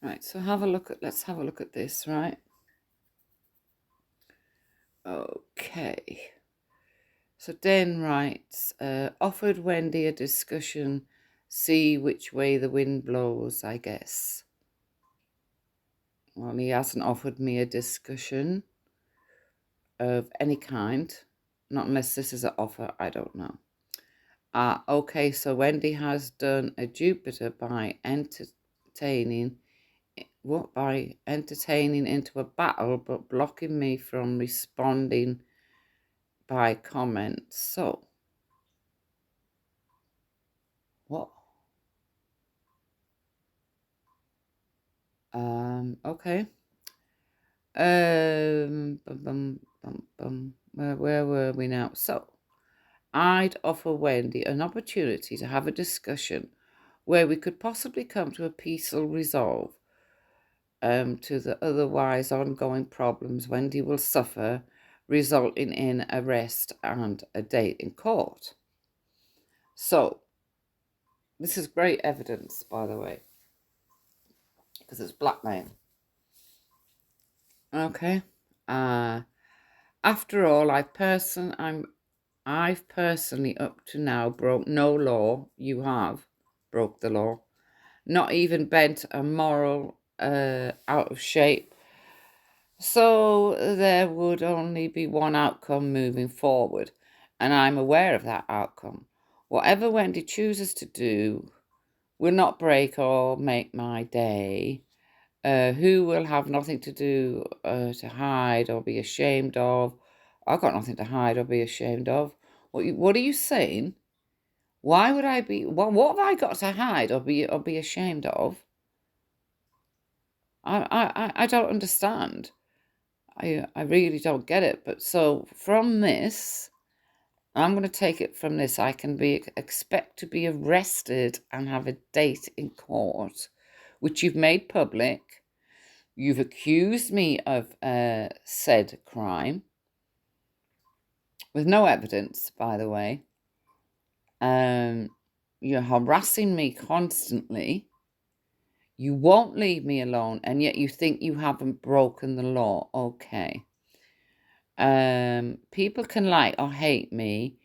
Right, so let's have a look at this, right? Okay. So Dan writes, offered Wendy a discussion, see which way the wind blows, I guess. Well, he hasn't offered me a discussion of any kind, not unless this is an offer, I don't know. Okay, so Wendy has done a Jupiter by entertaining into a battle, but blocking me from responding by comments. So, what? Okay. Where were we now? So, I'd offer Wendy an opportunity to have a discussion where we could possibly come to a peaceful resolve to the otherwise ongoing problems Wendy will suffer, resulting in arrest and a date in court. So, this is great evidence, by the way, because it's blackmail. Okay. After all, I've personally up to now broke no law. You have broke the law. Not even bent a moral out of shape. So there would only be one outcome moving forward, and I'm aware of that outcome. Whatever Wendy chooses to do will not break or make my day. Who will have nothing to do to hide or be ashamed of. I've got nothing to hide or be ashamed of. What are you saying? Why would I be? What have I got to hide or be ashamed of? I don't understand. I really don't get it. But so from this, I'm going to take it from this. I can expect to be arrested and have a date in court, which you've made public. You've accused me of said crime with no evidence, by the way. You're harassing me constantly. You won't leave me alone, and yet you think you haven't broken the law. Okay. People can like or hate me.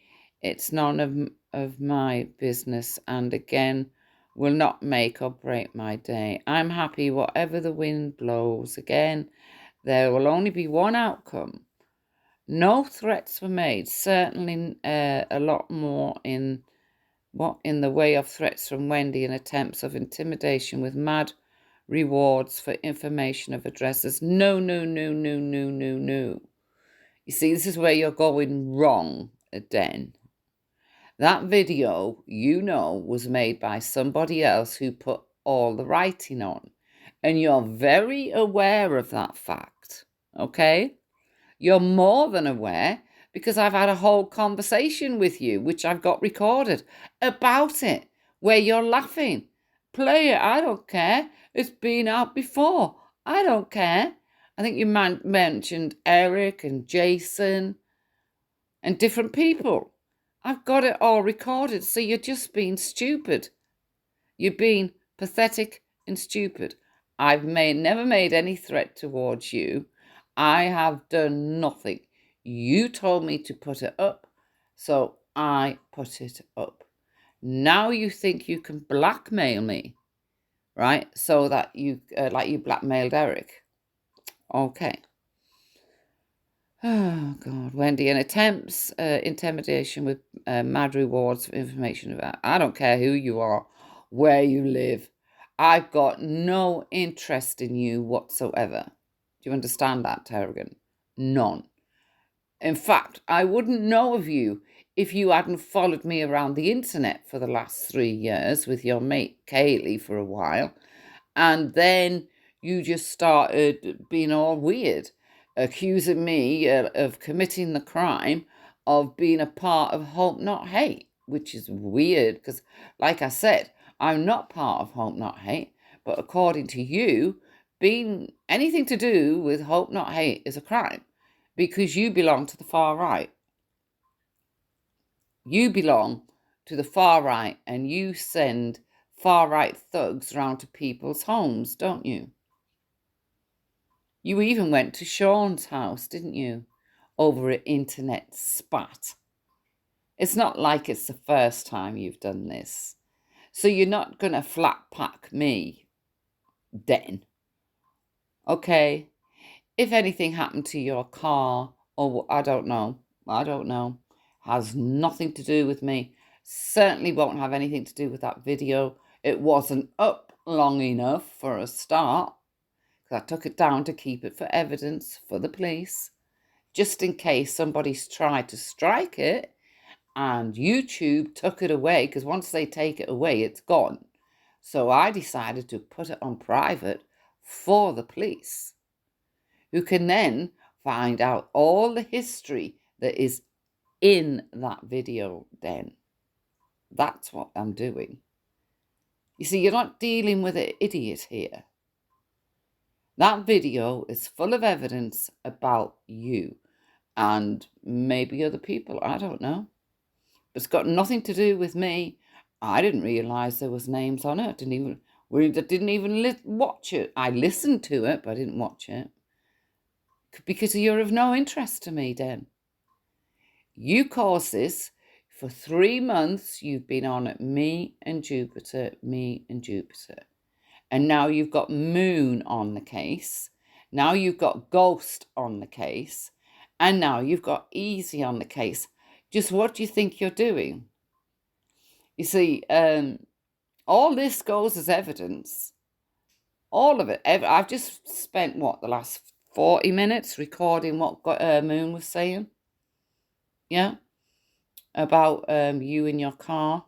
It's none of my business, and again, will not make or break my day. I'm happy whatever the wind blows. Again, there will only be one outcome. No threats were made. Certainly, a lot more in the way of threats from Wendy and attempts of intimidation with mad rewards for information of addresses. No, no, no, no, no, no, no. You see, this is where you're going wrong, Den. That video, was made by somebody else who put all the writing on. And you're very aware of that fact, okay? You're more than aware because I've had a whole conversation with you, which I've got recorded, about it, where you're laughing. Play it, I don't care. It's been out before. I don't care. I think you mentioned Eric and Jason and different people. I've got it all recorded, so you're just being stupid. You're being pathetic and stupid. I've never made any threat towards you. I have done nothing. You told me to put it up, so I put it up. Now you think you can blackmail me, right? So that you blackmailed Eric. Okay. Oh God, Wendy, and attempts intimidation with mad rewards for information about. I don't care who you are, where you live. I've got no interest in you whatsoever. Do you understand that, Terrigan? None. In fact, I wouldn't know of you if you hadn't followed me around the internet for the last 3 years with your mate Kaylee for a while, and then you just started being all weird, accusing me of committing the crime of being a part of Hope Not Hate, which is weird because, like I said, I'm not part of Hope Not Hate, but according to you, being anything to do with Hope Not Hate is a crime because you belong to the far right. You belong to the far right and you send far-right thugs round to people's homes, don't you? You even went to Sean's house, didn't you? Over an internet spat. It's not like it's the first time you've done this. So you're not going to flat pack me, then. Okay? If anything happened to your car, or I don't know, has nothing to do with me. Certainly won't have anything to do with that video. It wasn't up long enough for a start, because I took it down to keep it for evidence for the police, just in case somebody's tried to strike it and YouTube took it away, because once they take it away, it's gone. So I decided to put it on private for the police, who can then find out all the history that is in that video then. That's what I'm doing. You see, you're not dealing with an idiot here. That video is full of evidence about you and maybe other people, I don't know. It's got nothing to do with me. I didn't realise there was names on it. Didn't even watch it. I listened to it, but I didn't watch it. Because you're of no interest to me, then. You caused this. For 3 months, you've been on at me and Jupiter. And now you've got Moon on the case. Now you've got Ghost on the case. And now you've got Easy on the case. Just what do you think you're doing? You see, all this goes as evidence. All of it. I've just spent, the last 40 minutes recording what Moon was saying. Yeah? About you in your car.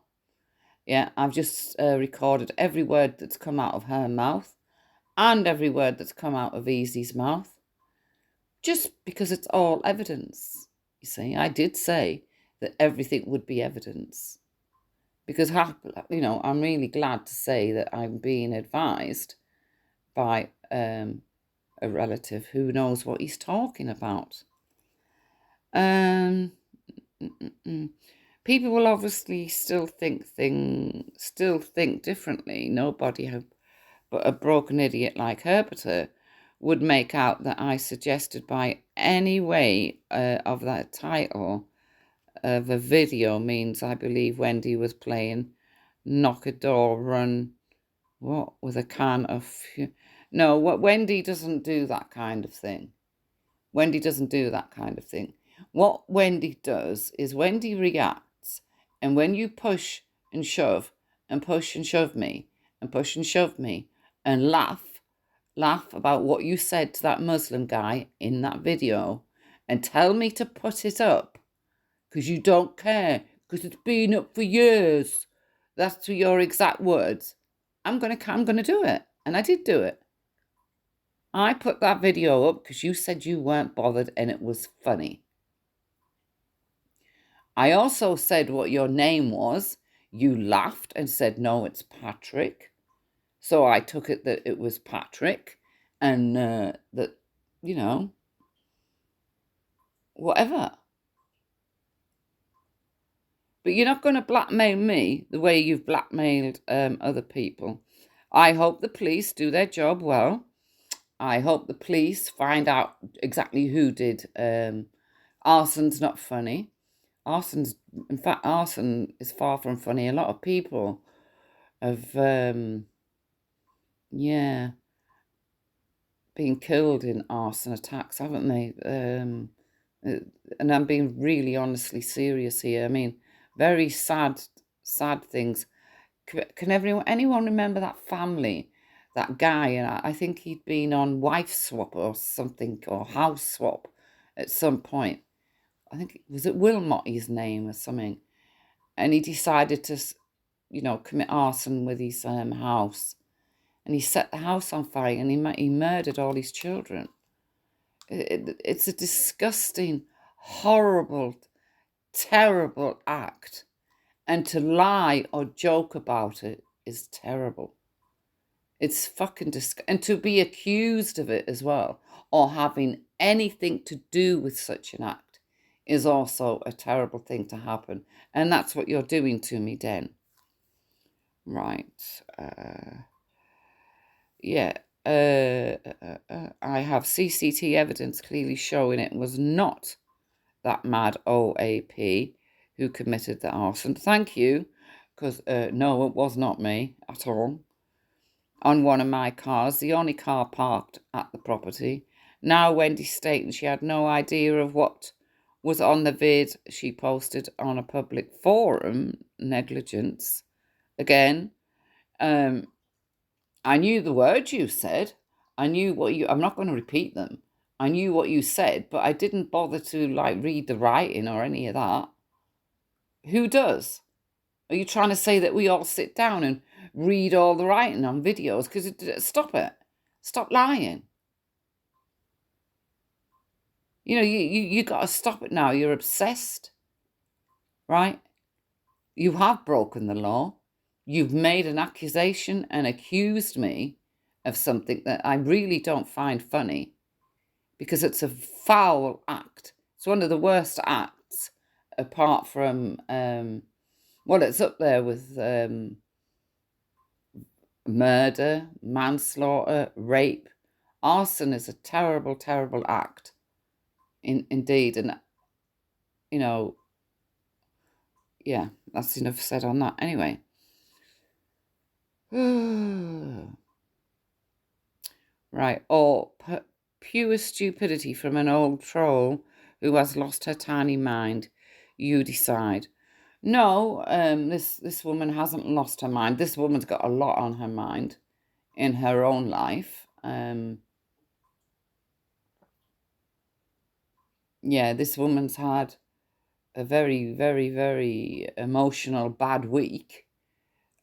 Yeah, I've just recorded every word that's come out of her mouth and every word that's come out of Easy's mouth. Just because it's all evidence. You see, I did say that everything would be evidence. Because, I'm really glad to say that I'm being advised by a relative who knows what he's talking about. People will obviously still think differently. Nobody, but a broken idiot like Herberter, would make out that I suggested by any way of that title of a video means I believe Wendy was playing knock a door, run, with a can of... No, Wendy doesn't do that kind of thing. Wendy doesn't do that kind of thing. What Wendy does is Wendy reacts, and when you push and shove and push and shove me and push and shove me and laugh about what you said to that Muslim guy in that video and tell me to put it up because you don't care, because it's been up for years. That's your exact words. I'm gonna do it. And I did do it. I put that video up because you said you weren't bothered and it was funny. I also said what your name was. You laughed and said, no, it's Patrick. So I took it that it was Patrick and that, whatever. But you're not going to blackmail me the way you've blackmailed other people. I hope the police do their job well. I hope the police find out exactly who did. Arson's not funny. Arson is far from funny. A lot of people have, been killed in arson attacks, haven't they? And I'm being really honestly serious here. I mean, very sad things. Can anyone remember that family, that guy? And I think he'd been on wife swap or something, or house swap at some point. I think was it Wilmot, his name or something, and he decided to, commit arson with his house, and he set the house on fire and he murdered all his children. It's a disgusting, horrible, terrible act. And to lie or joke about it is terrible. It's fucking disgusting. And to be accused of it as well, or having anything to do with such an act, is also a terrible thing to happen. And that's what you're doing to me, Den. Right. Yeah. I have CCTV evidence clearly showing it was not that mad OAP who committed the arson. Thank you, because no, it was not me at all. On one of my cars, the only car parked at the property. Now Wendy's stating she had no idea of what was on the vid she posted on a public forum. Negligence. Again, I knew the words you said. I knew what you, I'm not going to repeat them. I knew what you said, but I didn't bother to like read the writing or any of that. Who does? Are you trying to say that we all sit down and read all the writing on videos? Because stop it. Stop lying. You got to stop it now. You're obsessed, right? You have broken the law. You've made an accusation and accused me of something that I really don't find funny because it's a foul act. It's one of the worst acts apart from, well, it's up there with murder, manslaughter, rape. Arson is a terrible, terrible act, indeed. And, you know, yeah, that's enough said on that. Anyway. Right. Or pure stupidity from an old troll who has lost her tiny mind. You decide. No, this woman hasn't lost her mind. This woman's got a lot on her mind in her own life. Yeah, this woman's had a very, very, very emotional, bad week.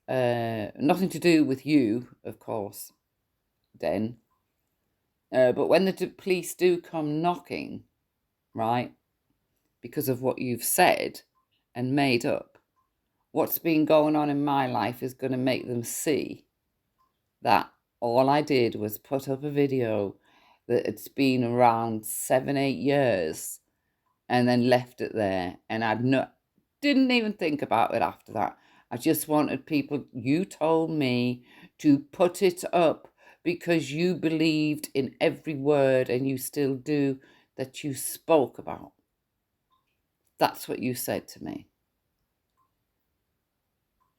Nothing to do with you, of course, Den. But when the police do come knocking, right, because of what you've said and made up, what's been going on in my life is going to make them see that all I did was put up a video that it's been around 7, 8 years and then left it there. And didn't even think about it after that. I just wanted people, you told me to put it up because you believed in every word and you still do that you spoke about. That's what you said to me.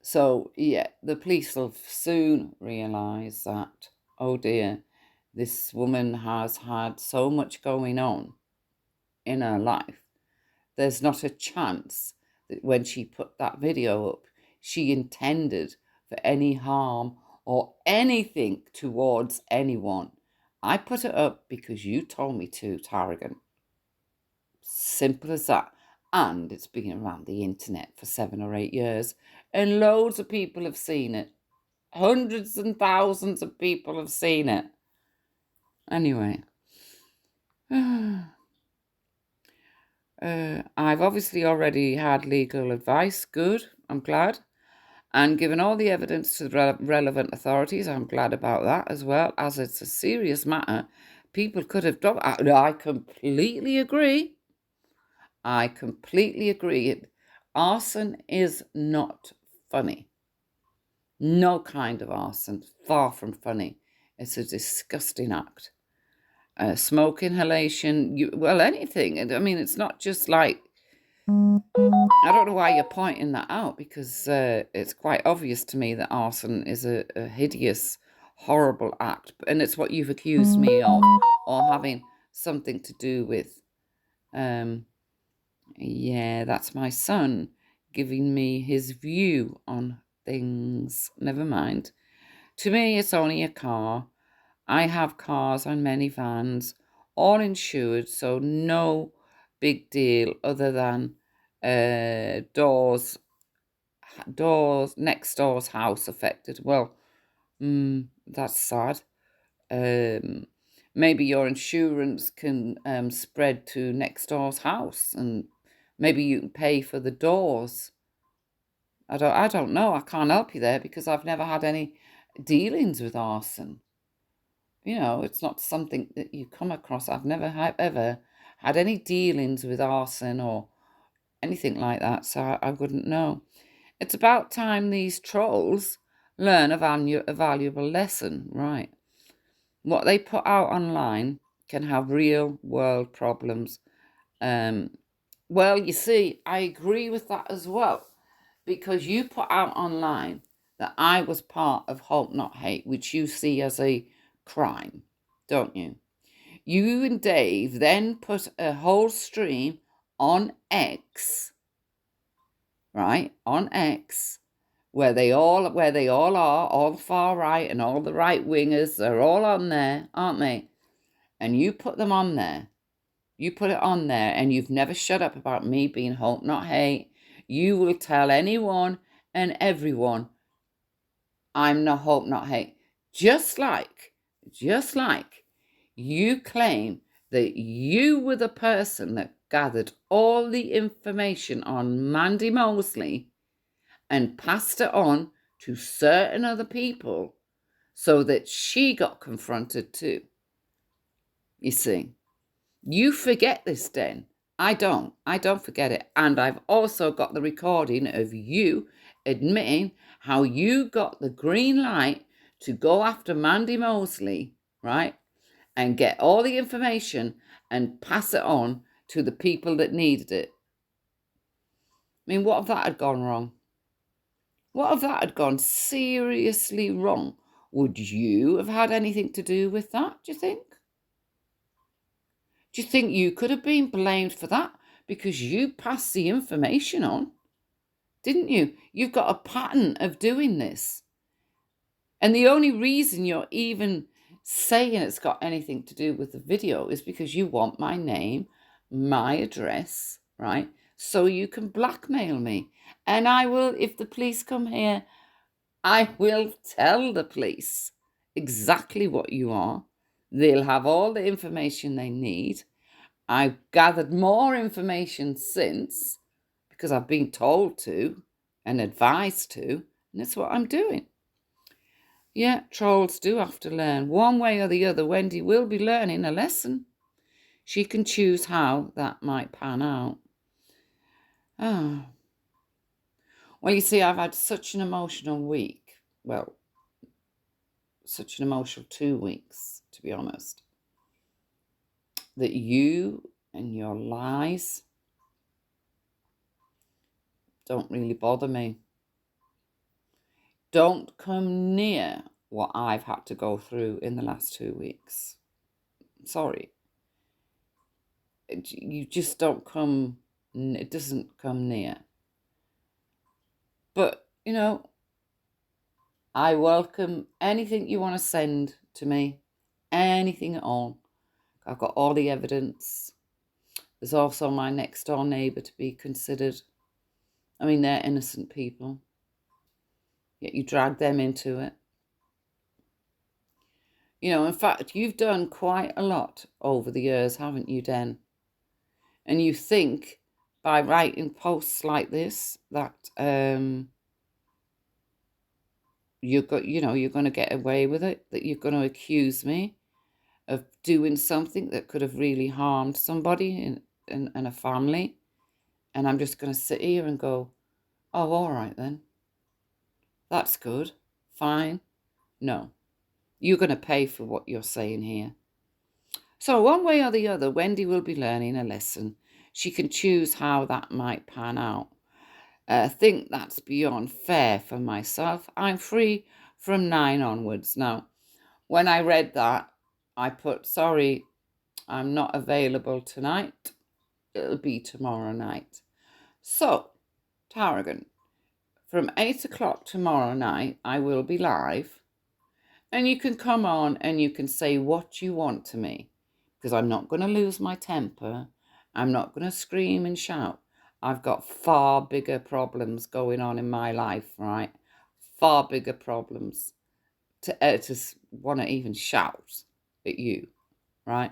So, yeah, the police will soon realise that, oh dear, this woman has had so much going on in her life. There's not a chance that when she put that video up, she intended for any harm or anything towards anyone. I put it up because you told me to, Tarragon. Simple as that. And it's been around the internet for 7 or 8 years, and loads of people have seen it. Hundreds and thousands of people have seen it. Anyway, I've obviously already had legal advice. Good, I'm glad. And given all the evidence to the relevant authorities, I'm glad about that as well, as it's a serious matter. People could have done. I completely agree. I completely agree. Arson is not funny. No kind of arson, far from funny. It's a disgusting act. Smoke inhalation, anything. I mean, it's not just like, I don't know why you're pointing that out, because it's quite obvious to me that arson is a hideous, horrible act, and it's what you've accused me of, or having something to do with. Yeah, that's my son giving me his view on things. Never mind. To me, it's only a car. I have cars and many vans, all insured, so no big deal other than next door's house affected. Well, that's sad. Maybe your insurance can spread to next door's house, and maybe you can pay for the doors. I don't know. I can't help you there because I've never had any dealings with arson. It's not something that you come across. I've never ever had any dealings with arson or anything like that, so I wouldn't know. It's about time these trolls learn a valuable lesson, right? What they put out online can have real world problems. Well, you see, I agree with that as well, because you put out online that I was part of Hope Not Hate, which you see as a crime, don't you? You and Dave then put a whole stream on X, right? On X, where they all are, all the far right and all the right wingers, they're all on there, aren't they? And you put them on there. You put it on there, and you've never shut up about me being Hope Not Hate. You will tell anyone and everyone I'm not Hope Not Hate. Just like you claim that you were the person that gathered all the information on Mandy Mosley and passed it on to certain other people so that she got confronted too. You see, you forget this, Den. I don't forget it. And I've also got the recording of you admitting how you got the green light to go after Mandy Mosley, right? And get all the information and pass it on to the people that needed it. I mean, what if that had gone wrong? What if that had gone seriously wrong? Would you have had anything to do with that, do you think? Do you think you could have been blamed for that because you passed the information on? Didn't you? You've got a pattern of doing this. And the only reason you're even saying it's got anything to do with the video is because you want my name, my address, right? So you can blackmail me. And I will, if the police come here, I will tell the police exactly what you are. They'll have all the information they need. I've gathered more information since because I've been told to and advised to, and that's what I'm doing. Yeah, trolls do have to learn. One way or the other, Wendy will be learning a lesson. She can choose how that might pan out. Oh. Well, you see, I've had such an emotional week. Well, such an emotional 2 weeks, to be honest, that you and your lies don't really bother me. Don't come near what I've had to go through in the last 2 weeks. Sorry. You just don't come, it doesn't come near. But, you know, I welcome anything you want to send to me, anything at all. I've got all the evidence. There's also my next door neighbour to be considered. I mean, they're innocent people, yet you drag them into it. You know, in fact, you've done quite a lot over the years, haven't you, Den? And you think by writing posts like this that you're going to get away with it, that you're going to accuse me of doing something that could have really harmed somebody in a family, and I'm just going to sit here and go, oh, all right then, that's good, fine. No, you're going to pay for what you're saying here. So one way or the other, Wendy will be learning a lesson. She can choose how that might pan out. I think that's beyond fair for myself. I'm free from 9 onwards. Now, when I read that, I put, sorry, I'm not available tonight. It'll be tomorrow night. So, Tarragon, from 8 o'clock tomorrow night, I will be live. And you can come on and you can say what you want to me, because I'm not going to lose my temper. I'm not going to scream and shout. I've got far bigger problems going on in my life, right? Far bigger problems to want to even shout at you, right?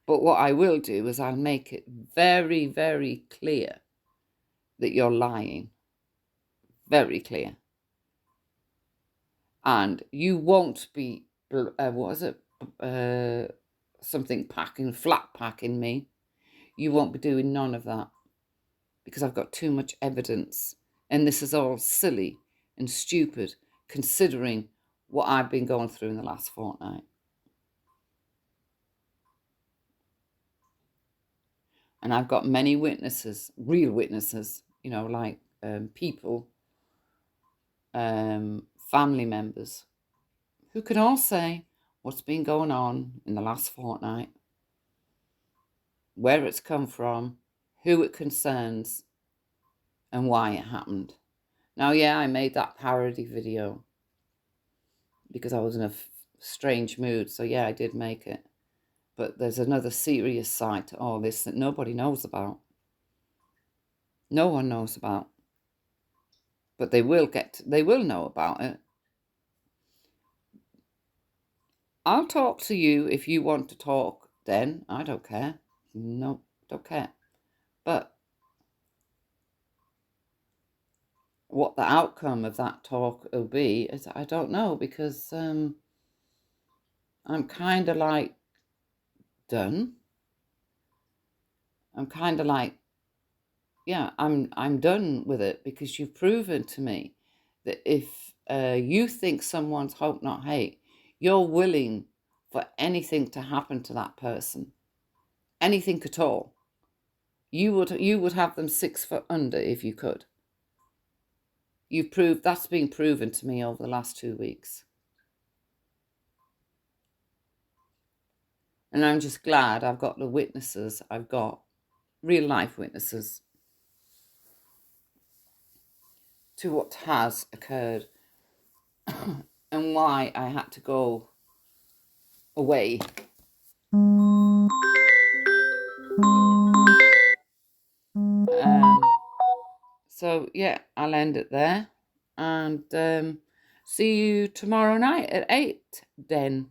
But what I will do is I'll make it very, very clear that you're lying. Very clear. And you won't be, something flat packing me. You won't be doing none of that because I've got too much evidence. And this is all silly and stupid considering what I've been going through in the last fortnight. And I've got many witnesses, real witnesses, like people, family members, who can all say what's been going on in the last fortnight, where it's come from, who it concerns, and why it happened. Now, yeah, I made that parody video because I was in a strange mood. So, yeah, I did make it. But there's another serious side to all this that nobody knows about. No one knows about. But they will know about it. I'll talk to you if you want to talk then. I don't care. No, don't care. But what the outcome of that talk will be is I don't know, because I'm kind of like done. I'm kind of like, yeah, I'm done with it, because you've proven to me that if you think someone's hope not hate, you're willing for anything to happen to that person, anything at all. You would have them 6 foot under if you could. You've proved that's been proven to me over the last 2 weeks. And I'm just glad I've got the witnesses. I've got real life witnesses to what has occurred and why I had to go away. So yeah, I'll end it there, and see you tomorrow night at 8 then.